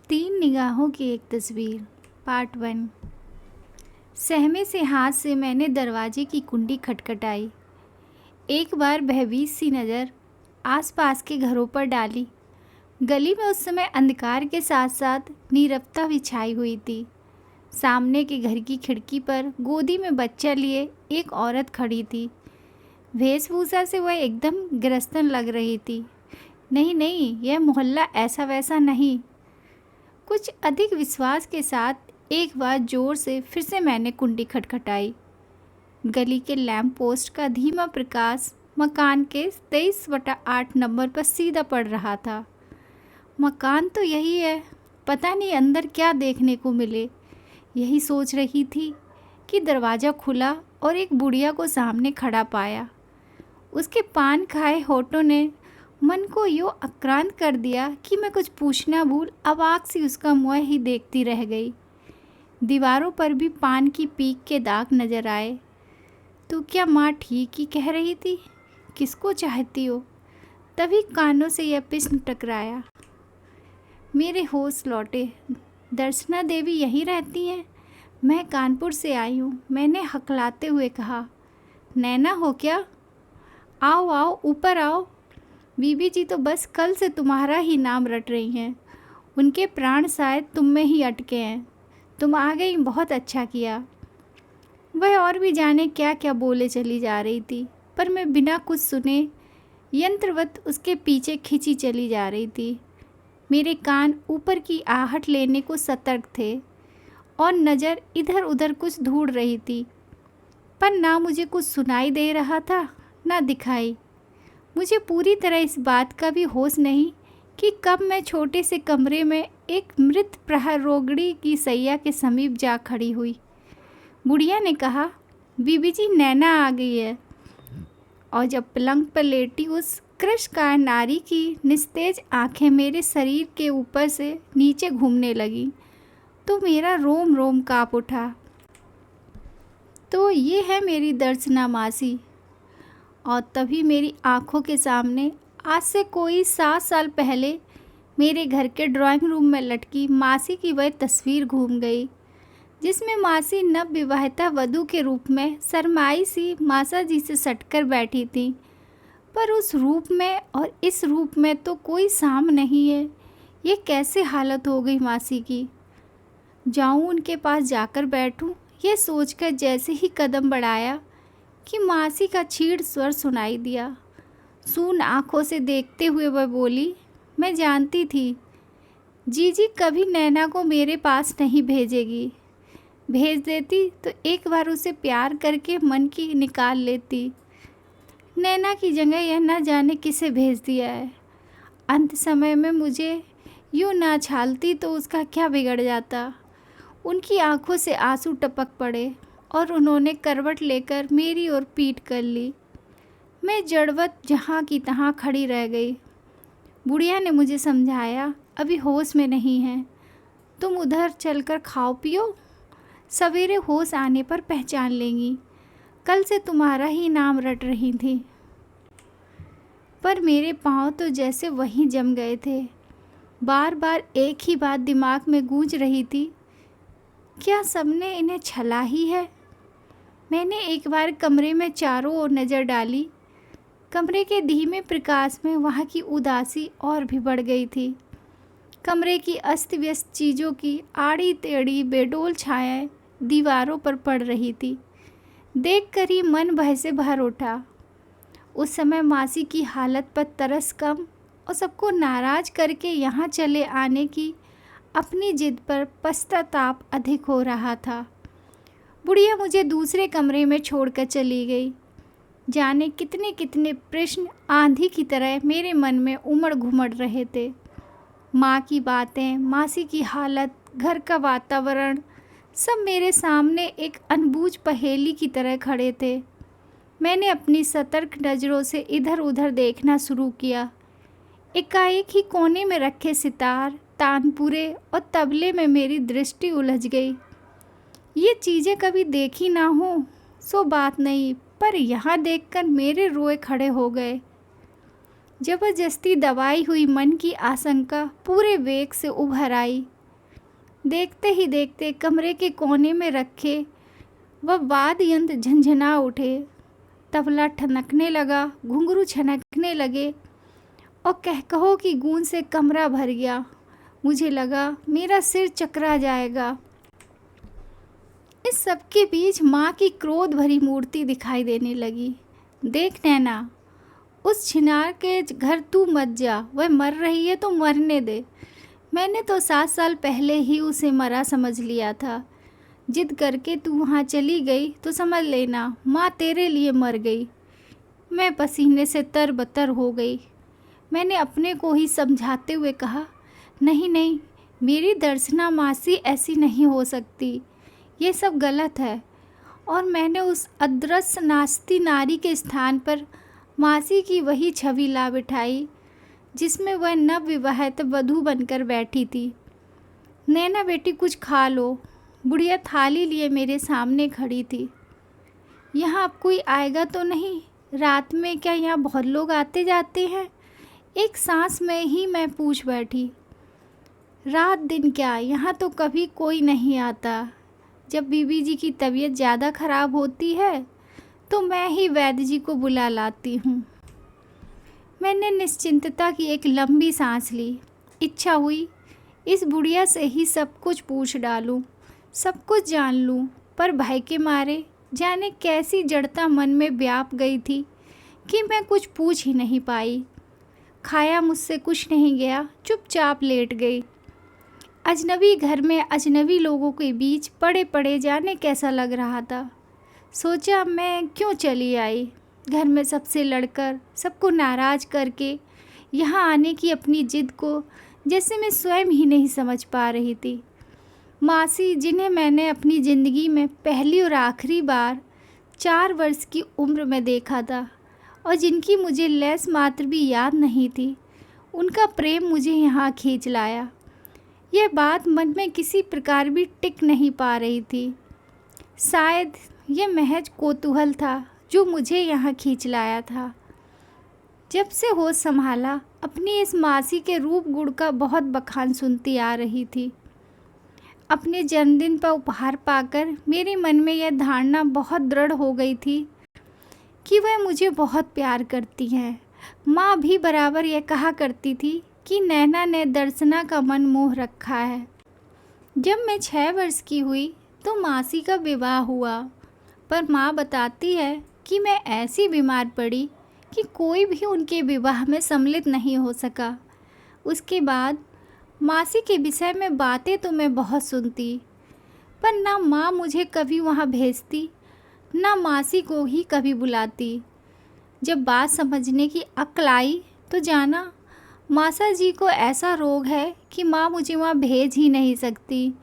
तीन निगाहों की एक तस्वीर पार्ट 1। सहमे से हाथ से मैंने दरवाजे की कुंडी खटखटाई। एक बार भयभीत सी नज़र आसपास के घरों पर डाली। गली में उस समय अंधकार के साथ साथ नीरवता भी छाई हुई थी। सामने के घर की खिड़की पर गोदी में बच्चा लिए एक औरत खड़ी थी। वेशभूषा से वह एकदम गिरस्तन लग रही थी। नहीं नहीं, यह मोहल्ला ऐसा वैसा नहीं। कुछ अधिक विश्वास के साथ एक बार जोर से फिर से मैंने कुंडी खटखटाई। गली के लैंप पोस्ट का धीमा प्रकाश मकान के 23/8 नंबर पर सीधा पड़ रहा था। मकान तो यही है, पता नहीं अंदर क्या देखने को मिले। यही सोच रही थी कि दरवाज़ा खुला और एक बुढ़िया को सामने खड़ा पाया। उसके पान खाए होठों ने मन को यूँ आक्रांत कर दिया कि मैं कुछ पूछना भूल अवाक सी उसका मुँह ही देखती रह गई। दीवारों पर भी पान की पीक के दाग नजर आए। तो क्या माँ ठीक ही कह रही थी? किसको चाहती हो? तभी कानों से यह प्रश्न टकराया। मेरे होश लौटे। दर्शना देवी यहीं रहती हैं? मैं कानपुर से आई हूँ, मैंने हकलाते हुए कहा। नैना हो क्या? आओ आओ, ऊपर आओ। बीबी जी तो बस कल से तुम्हारा ही नाम रट रही हैं। उनके प्राण शायद तुम में ही अटके हैं। तुम आ गई, बहुत अच्छा किया। वह और भी जाने क्या क्या बोले चली जा रही थी, पर मैं बिना कुछ सुने यंत्रवत उसके पीछे खिंची चली जा रही थी। मेरे कान ऊपर की आहट लेने को सतर्क थे और नज़र इधर उधर कुछ ढूंढ रही थी, पर ना मुझे कुछ सुनाई दे रहा था ना दिखाई। मुझे पूरी तरह इस बात का भी होश नहीं कि कब मैं छोटे से कमरे में एक मृत प्रहरोगड़ी की सैया के समीप जा खड़ी हुई। बुढ़िया ने कहा, बीबी जी नैना आ गई है। और जब पलंग पर लेटी उस कृशकाय नारी की निस्तेज आंखें मेरे शरीर के ऊपर से नीचे घूमने लगीं तो मेरा रोम रोम काँप उठा। तो ये है मेरी दर्शना मासी। और तभी मेरी आंखों के सामने आज से कोई 7 साल पहले मेरे घर के ड्राइंग रूम में लटकी मासी की वह तस्वीर घूम गई, जिसमें मासी नवविवाहिता वधू के रूप में शर्माई सी मासा जी से सटकर बैठी थी। पर उस रूप में और इस रूप में तो कोई साम नहीं है। ये कैसे हालत हो गई मासी की? जाऊं उनके पास जाकर बैठूं, ये सोचकर जैसे ही कदम बढ़ाया कि मासी का छीड़ स्वर सुनाई दिया। सून आंखों से देखते हुए वह बोली, मैं जानती थी जीजी कभी नैना को मेरे पास नहीं भेजेगी। भेज देती तो एक बार उसे प्यार करके मन की निकाल लेती। नैना की जगह यह ना जाने किसे भेज दिया है। अंत समय में मुझे यूँ ना छालती तो उसका क्या बिगड़ जाता। उनकी आंखों से आंसू टपक पड़े और उन्होंने करवट लेकर मेरी ओर पीठ कर ली। मैं जड़वत जहाँ की तहाँ खड़ी रह गई। बुढ़िया ने मुझे समझाया, अभी होश में नहीं है, तुम उधर चलकर खाओ पियो, सवेरे होश आने पर पहचान लेंगी। कल से तुम्हारा ही नाम रट रही थी। पर मेरे पाँव तो जैसे वहीं जम गए थे। बार बार एक ही बात दिमाग में गूंज रही थी, क्या सबने इन्हें छला ही है? मैंने एक बार कमरे में चारों ओर नज़र डाली। कमरे के धीमे प्रकाश में वहाँ की उदासी और भी बढ़ गई थी। कमरे की अस्त व्यस्त चीज़ों की आड़ी टेढ़ी बेडोल छायाएं दीवारों पर पड़ रही थी। देखकर ही मन भय से भर उठा। उस समय मासी की हालत पर तरस कम और सबको नाराज़ करके यहाँ चले आने की अपनी जिद पर पश्चाताप अधिक हो रहा था। बुढ़िया मुझे दूसरे कमरे में छोड़कर चली गई। जाने कितने कितने प्रश्न आंधी की तरह मेरे मन में उमड़ घुमड़ रहे थे। माँ की बातें, मासी की हालत, घर का वातावरण, सब मेरे सामने एक अनबूझ पहेली की तरह खड़े थे। मैंने अपनी सतर्क नज़रों से इधर उधर देखना शुरू किया। एकाएक ही कोने में रखे सितार, तानपुरे और तबले में मेरी दृष्टि उलझ गई। ये चीज़ें कभी देखी ना हो सो बात नहीं, पर यहाँ देखकर मेरे रोए खड़े हो गए। जबरदस्ती दबाई हुई मन की आशंका पूरे वेग से उभर आई देखते ही देखते कमरे के कोने में रखे वह वाद्य यंत्र झंझना उठे। तबला ठनकने लगा, घुंघरू छनकने लगे और कहकहों की गूंज से कमरा भर गया। मुझे लगा मेरा सिर चकरा जाएगा। इस सब के बीच माँ की क्रोध भरी मूर्ति दिखाई देने लगी। देख नैना, उस छिनार के घर तू मत जा, वह मर रही है तो मरने दे। मैंने तो 7 साल पहले ही उसे मरा समझ लिया था। जिद करके तू वहाँ चली गई तो समझ लेना माँ तेरे लिए मर गई। मैं पसीने से तरबतर हो गई। मैंने अपने को ही समझाते हुए कहा, नहीं नहीं, मेरी दर्शना मासी ऐसी नहीं हो सकती, ये सब गलत है। और मैंने उस अदृश्य नास्ती नारी के स्थान पर मासी की वही छवि ला बिठाई जिसमें वह नवविवाहित वधू बनकर बैठी थी। नैना बेटी कुछ खा लो। बुढ़िया थाली लिए मेरे सामने खड़ी थी। यहाँ अब कोई आएगा तो नहीं? रात में क्या यहाँ बहुत लोग आते जाते हैं? एक सांस में ही मैं पूछ बैठी। रात दिन क्या, यहाँ तो कभी कोई नहीं आता। जब बीबी जी की तबीयत ज़्यादा ख़राब होती है तो मैं ही वैद्य जी को बुला लाती हूँ। मैंने निश्चिंतता की एक लंबी सांस ली। इच्छा हुई इस बुढ़िया से ही सब कुछ पूछ डालूं, सब कुछ जान लूं, पर भय के मारे जाने कैसी जड़ता मन में व्याप गई थी कि मैं कुछ पूछ ही नहीं पाई। खाया मुझसे कुछ नहीं गया, चुपचाप लेट गई। अजनबी घर में अजनबी लोगों के बीच पड़े पड़े जाने कैसा लग रहा था। सोचा मैं क्यों चली आई, घर में सबसे लड़कर, सबको नाराज़ करके यहाँ आने की अपनी जिद को जैसे मैं स्वयं ही नहीं समझ पा रही थी। मासी, जिन्हें मैंने अपनी ज़िंदगी में पहली और आखिरी बार 4 वर्ष की उम्र में देखा था और जिनकी मुझे लैस मात्र भी याद नहीं थी, उनका प्रेम मुझे यहाँ खींच लाया। यह बात मन में किसी प्रकार भी टिक नहीं पा रही थी। शायद यह महज कौतूहल था जो मुझे यहाँ खींच लाया था। जब से होश संभाला, अपनी इस मासी के रूप गुण का बहुत बखान सुनती आ रही थी। अपने जन्मदिन पर उपहार पाकर मेरे मन में यह धारणा बहुत दृढ़ हो गई थी कि वह मुझे बहुत प्यार करती हैं। माँ भी बराबर यह कहा करती थी कि नैना ने दर्शना का मन मोह रखा है। जब मैं 6 वर्ष की हुई तो मासी का विवाह हुआ, पर माँ बताती है कि मैं ऐसी बीमार पड़ी कि कोई भी उनके विवाह में सम्मिलित नहीं हो सका। उसके बाद मासी के विषय में बातें तो मैं बहुत सुनती, पर ना माँ मुझे कभी वहाँ भेजती, ना मासी को ही कभी बुलाती। जब बात समझने की अक्ल आई तो जाना मासा जी को ऐसा रोग है कि माँ मुझे वहाँ भेज ही नहीं सकती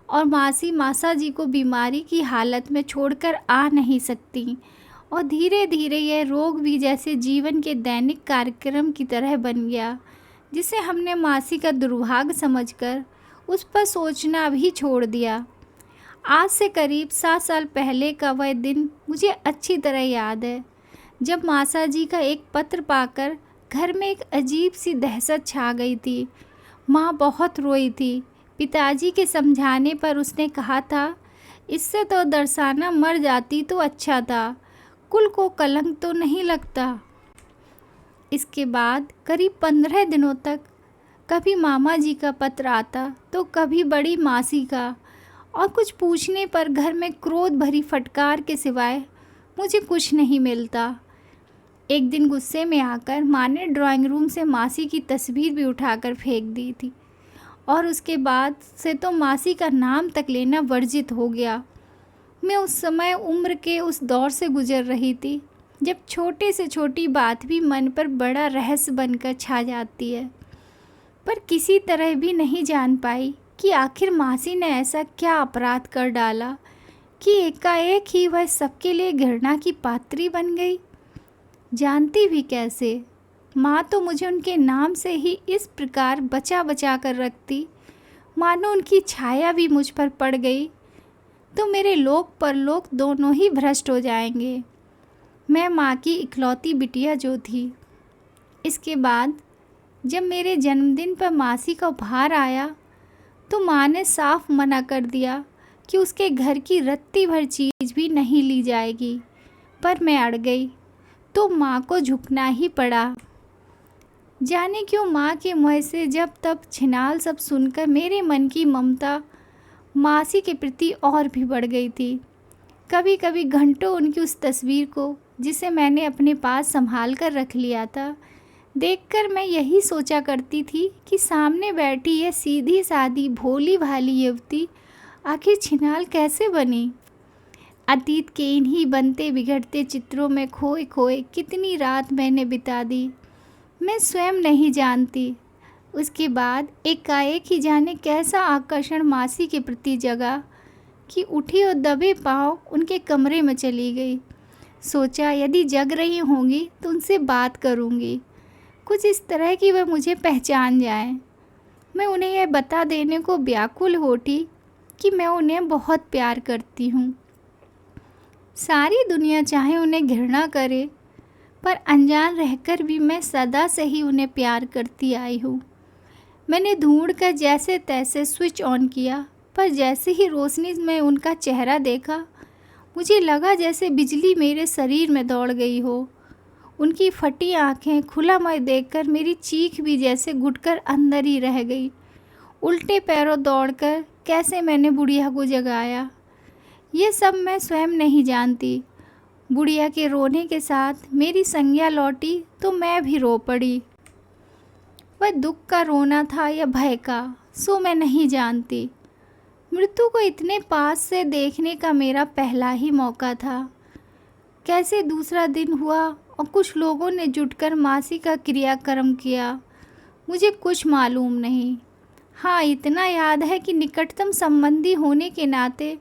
और मासी मासा जी को बीमारी की हालत में छोड़कर आ नहीं सकती। और धीरे धीरे यह रोग भी जैसे जीवन के दैनिक कार्यक्रम की तरह बन गया, जिसे हमने मासी का दुर्भाग्य समझकर उस पर सोचना भी छोड़ दिया। आज से करीब 7 साल पहले का वह दिन मुझे अच्छी तरह याद है, जब मासा जी का एक पत्र पाकर घर में एक अजीब सी दहशत छा गई थी। माँ बहुत रोई थी। पिताजी के समझाने पर उसने कहा था, इससे तो दर्शना मर जाती तो अच्छा था, कुल को कलंक तो नहीं लगता। इसके बाद करीब 15 दिनों तक कभी मामा जी का पत्र आता तो कभी बड़ी मासी का, और कुछ पूछने पर घर में क्रोध भरी फटकार के सिवाय मुझे कुछ नहीं मिलता। एक दिन गुस्से में आकर माँ ने ड्राइंग रूम से मासी की तस्वीर भी उठाकर फेंक दी थी, और उसके बाद से तो मासी का नाम तक लेना वर्जित हो गया। मैं उस समय उम्र के उस दौर से गुजर रही थी जब छोटे से छोटी बात भी मन पर बड़ा रहस्य बनकर छा जाती है, पर किसी तरह भी नहीं जान पाई कि आखिर मासी ने ऐसा क्या अपराध कर डाला कि एकाएक ही वह सबके लिए घृणा की पात्री बन गई। जानती भी कैसे? माँ तो मुझे उनके नाम से ही इस प्रकार बचा बचा कर रखती, मानो उनकी छाया भी मुझ पर पड़ गई तो मेरे लोक परलोक दोनों ही भ्रष्ट हो जाएंगे। मैं माँ की इकलौती बिटिया जो थी। इसके बाद जब मेरे जन्मदिन पर मासी का उपहार आया, तो माँ ने साफ मना कर दिया कि उसके घर की रत्ती भर चीज़ भी नहीं ली जाएगी। पर मैं अड़ गई तो माँ को झुकना ही पड़ा। जाने क्यों माँ के मुँह से जब तब छिनाल सब सुनकर मेरे मन की ममता मासी के प्रति और भी बढ़ गई थी। कभी कभी घंटों उनकी उस तस्वीर को, जिसे मैंने अपने पास संभाल कर रख लिया था, देखकर मैं यही सोचा करती थी कि सामने बैठी यह सीधी सादी भोली भाली युवती आखिर छिनाल कैसे बनी। अतीत के इन्हीं बनते बिगड़ते चित्रों में खोए खोए कितनी रात मैंने बिता दी, मैं स्वयं नहीं जानती। उसके बाद एकाएक ही जाने कैसा आकर्षण मासी के प्रति जगा कि उठी और दबे पाँव उनके कमरे में चली गई। सोचा यदि जग रही होंगी तो उनसे बात करूंगी, कुछ इस तरह कि वह मुझे पहचान जाएं। मैं उन्हें यह बता देने को व्याकुल होती कि मैं उन्हें बहुत प्यार करती हूँ। सारी दुनिया चाहे उन्हें घृणा करे, पर अनजान रहकर भी मैं सदा से ही उन्हें प्यार करती आई हूँ। मैंने ढूंढकर जैसे तैसे स्विच ऑन किया, पर जैसे ही रोशनी में उनका चेहरा देखा, मुझे लगा जैसे बिजली मेरे शरीर में दौड़ गई हो। उनकी फटी आंखें, खुला मुँह देखकर मेरी चीख भी जैसे घुटकर अंदर ही रह गई। उल्टे पैरों दौड़कर कैसे मैंने बुढ़िया को जगाया, ये सब मैं स्वयं नहीं जानती। बुढ़िया के रोने के साथ मेरी संज्ञा लौटी तो मैं भी रो पड़ी। वह दुख का रोना था या भय का, सो मैं नहीं जानती। मृत्यु को इतने पास से देखने का मेरा पहला ही मौका था। कैसे दूसरा दिन हुआ और कुछ लोगों ने जुटकर मासी का क्रियाक्रम किया, मुझे कुछ मालूम नहीं। हाँ, इतना याद है कि निकटतम संबंधी होने के नाते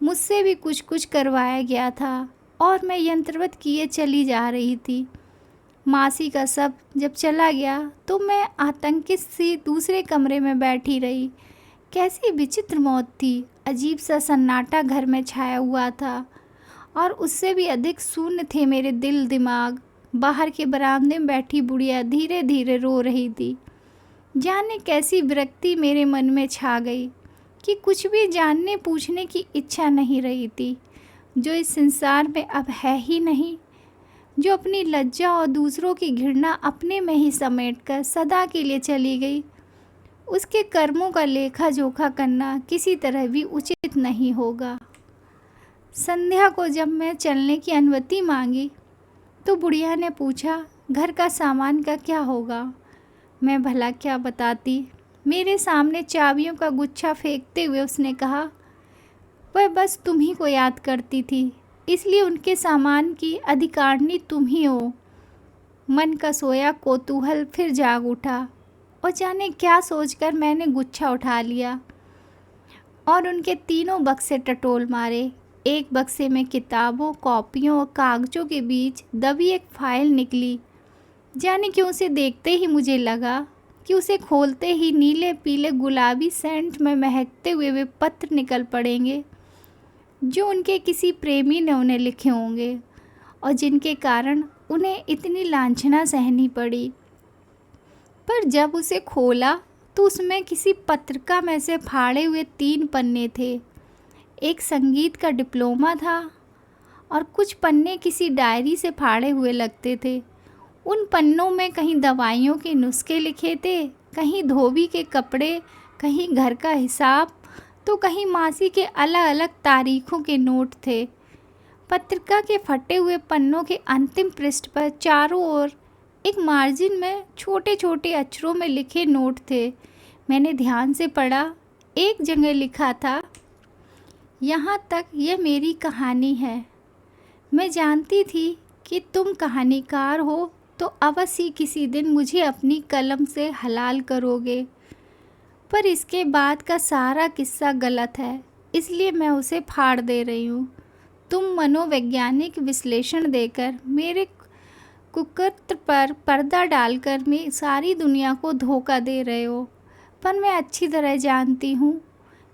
मुझसे भी कुछ कुछ करवाया गया था और मैं यंत्रवत किए चली जा रही थी। मासी का सब जब चला गया तो मैं आतंकित सी दूसरे कमरे में बैठी रही। कैसी विचित्र मौत थी। अजीब सा सन्नाटा घर में छाया हुआ था और उससे भी अधिक शून्य थे मेरे दिल दिमाग। बाहर के बरामदे में बैठी बुढ़िया धीरे धीरे रो रही थी। जाने कैसी विरक्ति मेरे मन में छा गई कि कुछ भी जानने पूछने की इच्छा नहीं रही थी, जो इस संसार में अब है ही नहीं, जो अपनी लज्जा और दूसरों की घृणा अपने में ही समेटकर सदा के लिए चली गई। उसके कर्मों का लेखा जोखा करना किसी तरह भी उचित नहीं होगा। संध्या को जब मैं चलने की अनुमति मांगी तो बुढ़िया ने पूछा, घर का सामान का क्या होगा। मैं भला क्या बताती। मेरे सामने चाबियों का गुच्छा फेंकते हुए उसने कहा, वह बस तुम ही को याद करती थी, इसलिए उनके सामान की अधिकारिणी तुम ही हो। मन का सोया कौतूहल फिर जाग उठा और जाने क्या सोचकर मैंने गुच्छा उठा लिया और उनके तीनों बक्से टटोल मारे। एक बक्से में किताबों, कॉपियों और कागज़ों के बीच दबी एक फाइल निकली। जाने क्यों उसे देखते ही मुझे लगा कि उसे खोलते ही नीले पीले गुलाबी सेंट में महकते हुए वे पत्र निकल पड़ेंगे, जो उनके किसी प्रेमी ने उन्हें लिखे होंगे और जिनके कारण उन्हें इतनी लांछना सहनी पड़ी। पर जब उसे खोला तो उसमें किसी पत्रिका में से फाड़े हुए 3 पन्ने थे। एक संगीत का डिप्लोमा था और कुछ पन्ने किसी डायरी से फाड़े हुए लगते थे। उन पन्नों में कहीं दवाइयों के नुस्खे लिखे थे, कहीं धोबी के कपड़े, कहीं घर का हिसाब, तो कहीं मासी के अलग अलग तारीखों के नोट थे। पत्रिका के फटे हुए पन्नों के अंतिम पृष्ठ पर चारों ओर एक मार्जिन में छोटे छोटे अक्षरों में लिखे नोट थे। मैंने ध्यान से पढ़ा। एक जगह लिखा था, यहाँ तक यह मेरी कहानी है। मैं जानती थी कि तुम कहानीकार हो तो अवश्य ही किसी दिन मुझे अपनी कलम से हलाल करोगे, पर इसके बाद का सारा किस्सा गलत है, इसलिए मैं उसे फाड़ दे रही हूँ। तुम मनोवैज्ञानिक विश्लेषण देकर मेरे कुकर्त पर पर्दा डालकर मैं सारी दुनिया को धोखा दे रहे हो, पर मैं अच्छी तरह जानती हूँ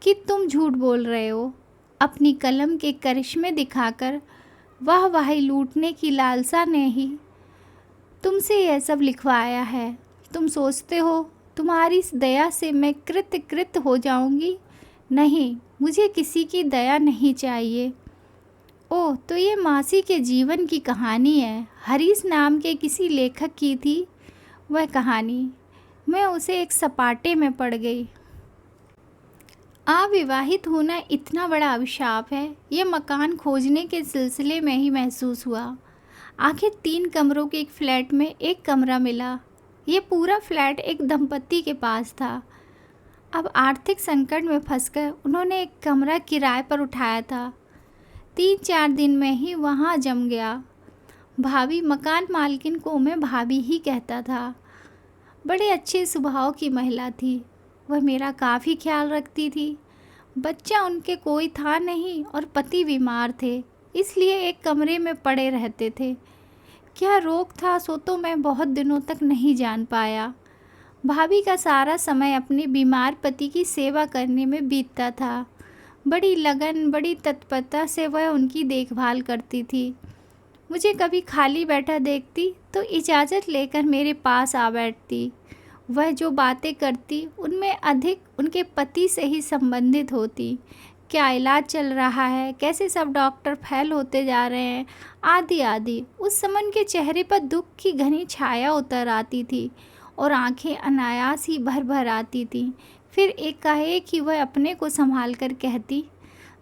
कि तुम झूठ बोल रहे हो। अपनी कलम के करिश्मे दिखाकर वाहवाही लूटने की लालसा ने ही तुमसे यह सब लिखवाया है। तुम सोचते हो तुम्हारी इस दया से मैं कृत हो जाऊंगी। नहीं, मुझे किसी की दया नहीं चाहिए। ओह, तो ये मासी के जीवन की कहानी है। हरीश नाम के किसी लेखक की थी वह कहानी। मैं उसे एक सपाटे में पड़ गई। अविवाहित होना इतना बड़ा अभिशाप है, ये मकान खोजने के सिलसिले में ही महसूस हुआ। आखिर 3 कमरों के एक फ्लैट में एक कमरा मिला। ये पूरा फ्लैट एक दंपत्ति के पास था। अब आर्थिक संकट में फंसकर उन्होंने एक कमरा किराए पर उठाया था। 3-4 दिन में ही वहाँ जम गया। भाभी मकान मालकिन को मैं भाभी ही कहता था। बड़े अच्छे स्वभाव की महिला थी। वह मेरा काफ़ी ख्याल रखती थी। बच्चा उनके कोई था नहीं और पति बीमार थे, इसलिए एक कमरे में पड़े रहते थे। क्या रोग था सो तो मैं बहुत दिनों तक नहीं जान पाया। भाभी का सारा समय अपने बीमार पति की सेवा करने में बीतता था। बड़ी लगन, बड़ी तत्परता से वह उनकी देखभाल करती थी। मुझे कभी खाली बैठा देखती तो इजाज़त लेकर मेरे पास आ बैठती। वह जो बातें करती उनमें अधिक उनके पति से ही संबंधित होती। क्या इलाज चल रहा है, कैसे सब डॉक्टर फेल होते जा रहे हैं, आदि आदि। उस समय उनके चेहरे पर दुख की घनी छाया उतर आती थी और आंखें अनायास ही भर भर आती थीं। फिर एकाएक ही वह अपने को संभाल कर कहती,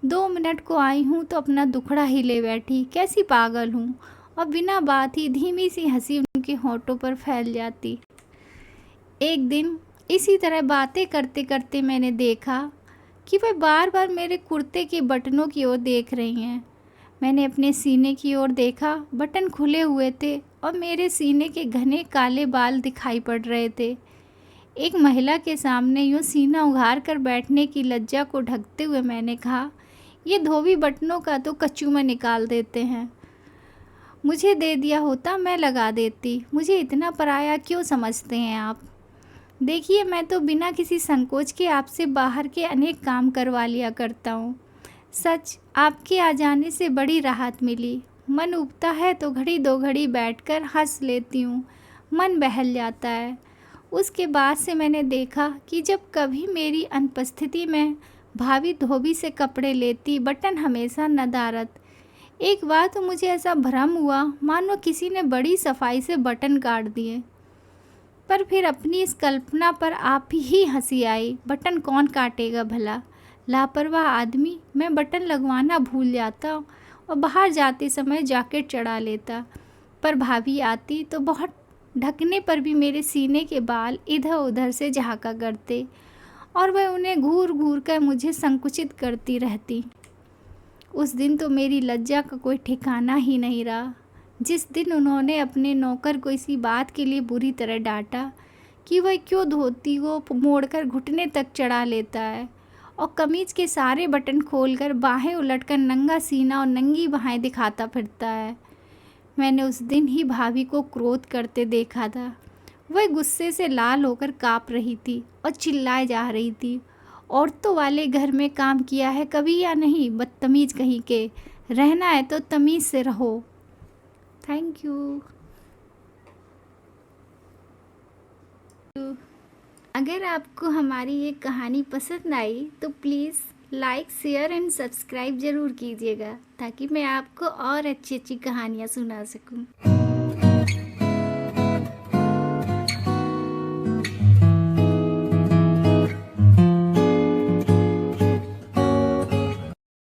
2 मिनट को आई हूँ तो अपना दुखड़ा ही ले बैठी, कैसी पागल हूँ। और बिना बात ही धीमी सी हंसी उनके होठों पर फैल जाती। एक दिन इसी तरह बातें करते करते मैंने देखा कि वह बार बार मेरे कुर्ते के बटनों की ओर देख रही हैं। मैंने अपने सीने की ओर देखा, बटन खुले हुए थे और मेरे सीने के घने काले बाल दिखाई पड़ रहे थे। एक महिला के सामने यूँ सीना उघार कर बैठने की लज्जा को ढकते हुए मैंने कहा, ये धोबी बटनों का तो कचूमा निकाल देते हैं। मुझे दे दिया होता मैं लगा देती। मुझे इतना पराया क्यों समझते हैं आप? देखिए, मैं तो बिना किसी संकोच के आपसे बाहर के अनेक काम करवा लिया करता हूँ। सच, आपके आ जाने से बड़ी राहत मिली। मन उबता है तो घड़ी 2 घड़ी बैठकर हंस लेती हूँ, मन बहल जाता है। उसके बाद से मैंने देखा कि जब कभी मेरी अनुपस्थिति में भाभी धोबी से कपड़े लेती, बटन हमेशा नदारद। एक बार तो मुझे ऐसा भ्रम हुआ मानो किसी ने बड़ी सफाई से बटन काट दिए। पर फिर अपनी इस कल्पना पर आप ही हंसी आई। बटन कौन काटेगा भला? लापरवाह आदमी। मैं बटन लगवाना भूल जाता और बाहर जाते समय जैकेट चढ़ा लेता। पर भाभी आती तो बहुत ढकने पर भी मेरे सीने के बाल इधर उधर से झाँका करते और वह उन्हें घूर घूर कर मुझे संकुचित करती रहती। उस दिन तो मेरी लज्जा का कोई ठिकाना ही नहीं रहा। जिस दिन उन्होंने अपने नौकर को इसी बात के लिए बुरी तरह डांटा कि वह क्यों धोती को मोड़कर घुटने तक चढ़ा लेता है और कमीज के सारे बटन खोलकर बाहें उलटकर नंगा सीना और नंगी बाहें दिखाता फिरता है, मैंने उस दिन ही भाभी को क्रोध करते देखा था। वह गुस्से से लाल होकर काँप रही थी और चिल्लाए जा रही थी, औरतों वाले घर में काम किया है कभी या नहीं? बदतमीज कहीं के। रहना है तो तमीज़ से रहो। Thank you. अगर आपको हमारी ये कहानी पसंद आई तो please like, share and subscribe ज़रूर कीजिएगा ताकि मैं आपको और अच्छी अच्छी कहानियाँ सुना सकूं।